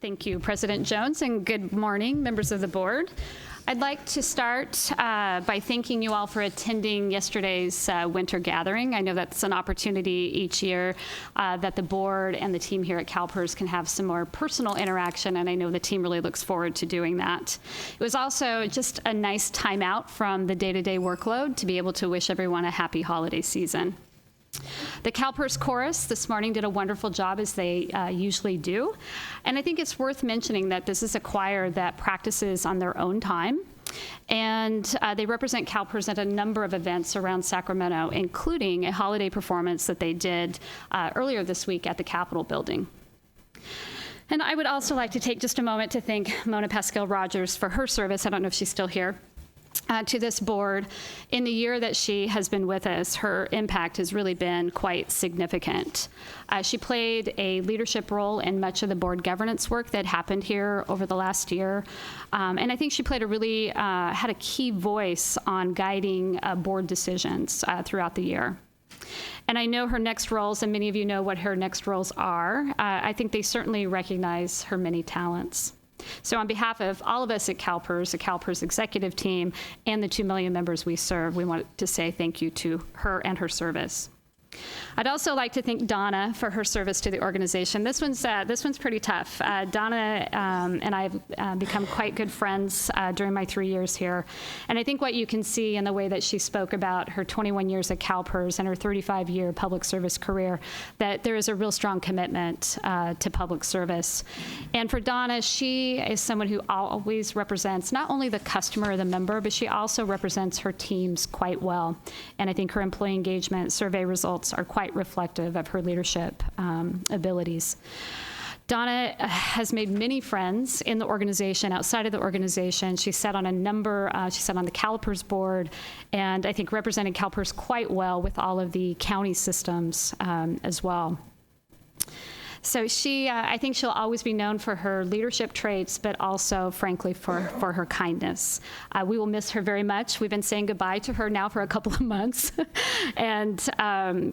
Thank you, President Jones, and good morning, members of the board. I'd like to start by thanking you all for attending yesterday's winter gathering. I know that's an opportunity each year that the board and the team here at CalPERS can have some more personal interaction, and I know the team really looks forward to doing that. It was also just a nice time out from the day-to-day workload to be able to wish everyone a happy holiday season. The CalPERS chorus this morning did a wonderful job, as they usually do. And I think it's worth mentioning that this is a choir that practices on their own time. And they represent CalPERS at a number of events around Sacramento, including a holiday performance that they did earlier this week at the Capitol building. And I would also like to take just a moment to thank Mona Pascal Rogers for her service. I don't know if she's still here. To this board. In the year that she has been with us, her impact has really been quite significant. She played a leadership role in much of the board governance work that happened here over the last year. And I think she played had a key voice on guiding board decisions throughout the year. And I know her next roles, and many of you know what her next roles are. I think they certainly recognize her many talents. So on behalf of all of us at CalPERS, the CalPERS executive team, and the 2 million members we serve, we want to say thank you to her and her service. I'd also like to thank Donna for her service to the organization. This one's pretty tough. Donna and I have become quite good friends during my 3 years here. And I think what you can see in the way that she spoke about her 21 years at CalPERS and her 35-year public service career, that there is a real strong commitment to public service. And for Donna, she is someone who always represents not only the customer or the member, but she also represents her teams quite well. And I think her employee engagement survey results are quite reflective of her leadership abilities. Donna has made many friends in the organization, outside of the organization. She sat on she sat on the CalPERS board, and I think represented CalPERS quite well with all of the county systems as well. So I think she'll always be known for her leadership traits, but also, frankly, for her kindness. We will miss her very much. We've been saying goodbye to her now for a couple of months, and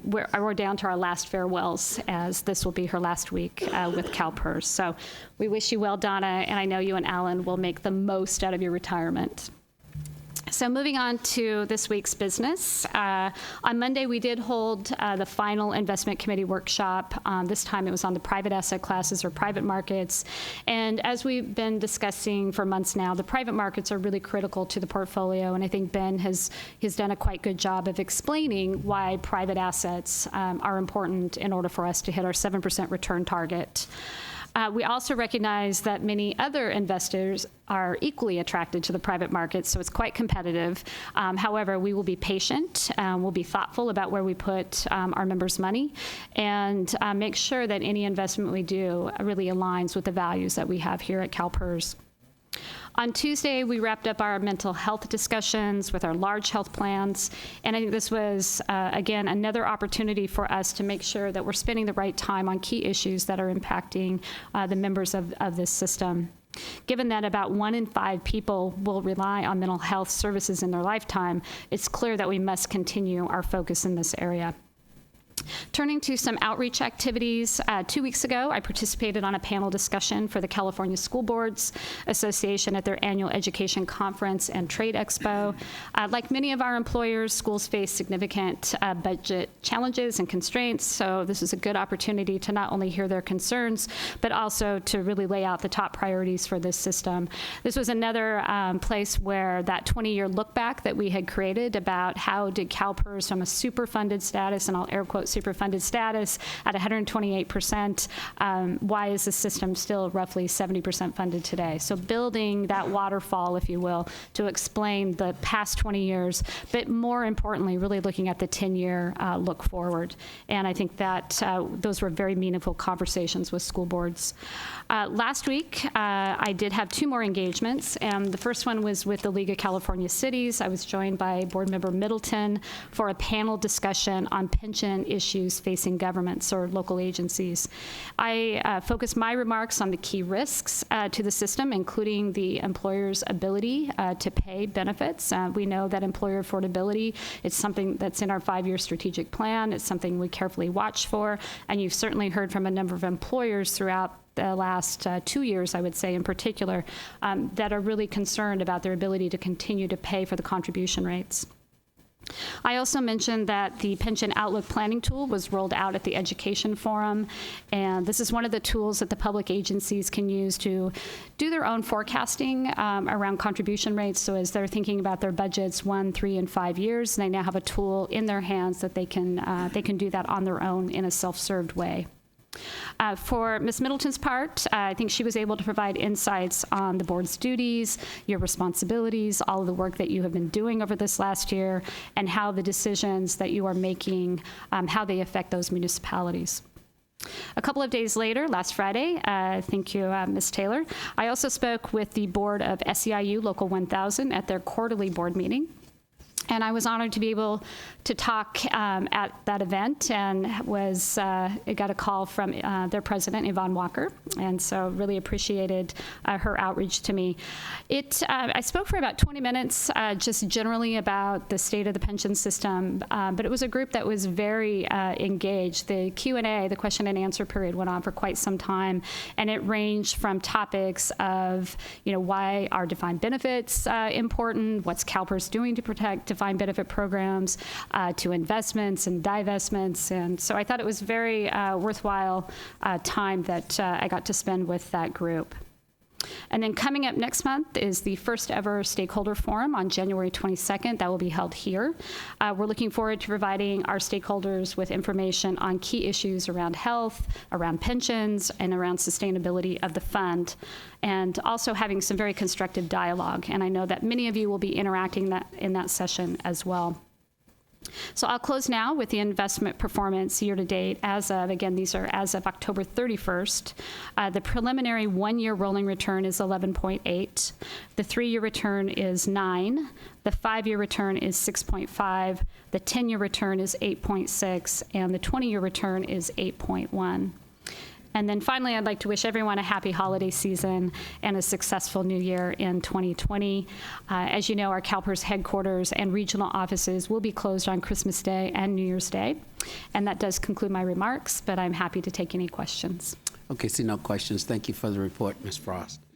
we're down to our last farewells, as this will be her last week with CalPERS. So we wish you well, Donna, and I know you and Alan will make the most out of your retirement. So moving on to this week's business. On Monday, we did hold the final investment committee workshop. This time it was on the private asset classes or private markets. And as we've been discussing for months now, the private markets are really critical to the portfolio. And I think Ben has done a quite good job of explaining why private assets are important in order for us to hit our 7% return target. We also recognize that many other investors are equally attracted to the private markets, so it's quite competitive. However, we will be patient, we'll be thoughtful about where we put our members' money, and make sure that any investment we do really aligns with the values that we have here at CalPERS. On Tuesday, we wrapped up our mental health discussions with our large health plans, and I think this was, again, another opportunity for us to make sure that we're spending the right time on key issues that are impacting the members of this system. Given that about 1 in 5 people will rely on mental health services in their lifetime, it's clear that we must continue our focus in this area. Turning to some outreach activities, 2 weeks ago, I participated on a panel discussion for the California School Boards Association at their annual education conference and trade expo. Like many of our employers, schools face significant budget challenges and constraints, so this is a good opportunity to not only hear their concerns, but also to really lay out the top priorities for this system. This was another place where that 20-year look back that we had created about how did CalPERS from a superfunded status, and I'll air quote superfunded status at 128%, why is the system still roughly 70% funded today? So building that waterfall, if you will, to explain the past 20 years, but more importantly, really looking at the 10-year look forward. And I think that those were very meaningful conversations with school boards. Last week, I did have 2 more engagements, and the first one was with the League of California Cities. I was joined by Board Member Middleton for a panel discussion on pension issues facing governments or local agencies. I focused my remarks on the key risks to the system, including the employer's ability to pay benefits. We know that employer affordability is something that's in our 5-year strategic plan. It's something we carefully watch for, and you've certainly heard from a number of employers throughout the last 2 years, I would say in particular, that are really concerned about their ability to continue to pay for the contribution rates. I also mentioned that the Pension Outlook Planning Tool was rolled out at the Education Forum, and this is one of the tools that the public agencies can use to do their own forecasting around contribution rates. So as they're thinking about their budgets 1, 3, and 5 years, they now have a tool in their hands that they can do that on their own in a self-served way. For Ms. Middleton's part, I think she was able to provide insights on the board's duties, your responsibilities, all of the work that you have been doing over this last year, and how the decisions that you are making, how they affect those municipalities. A couple of days later, last Friday, thank you, Ms. Taylor, I also spoke with the board of SEIU Local 1000 at their quarterly board meeting. And I was honored to be able to talk at that event, and got a call from their president, Yvonne Walker, and so really appreciated her outreach to me. I spoke for about 20 minutes just generally about the state of the pension system, but it was a group that was very engaged. The Q&A, the question and answer period, went on for quite some time, and it ranged from topics of, why are defined benefits important, what's CalPERS doing to protect defined benefit programs, to investments and divestments. And so I thought it was very worthwhile time that I got to spend with that group. And then coming up next month is the first ever stakeholder forum on January 22nd. That will be held here. We're looking forward to providing our stakeholders with information on key issues around health, around pensions, and around sustainability of the fund, and also having some very constructive dialogue. And I know that many of you will be interacting in that session as well. So I'll close now with the investment performance year to date these are as of October 31st. The preliminary 1-year rolling return is 11.8. The 3-year return is 9. The 5-year return is 6.5. The 10-year return is 8.6. And the 20-year return is 8.1. And then finally, I'd like to wish everyone a happy holiday season and a successful new year in 2020. As you know, our CalPERS headquarters and regional offices will be closed on Christmas Day and New Year's Day. And that does conclude my remarks, but I'm happy to take any questions. Okay, see no questions. Thank you for the report, Ms. Frost.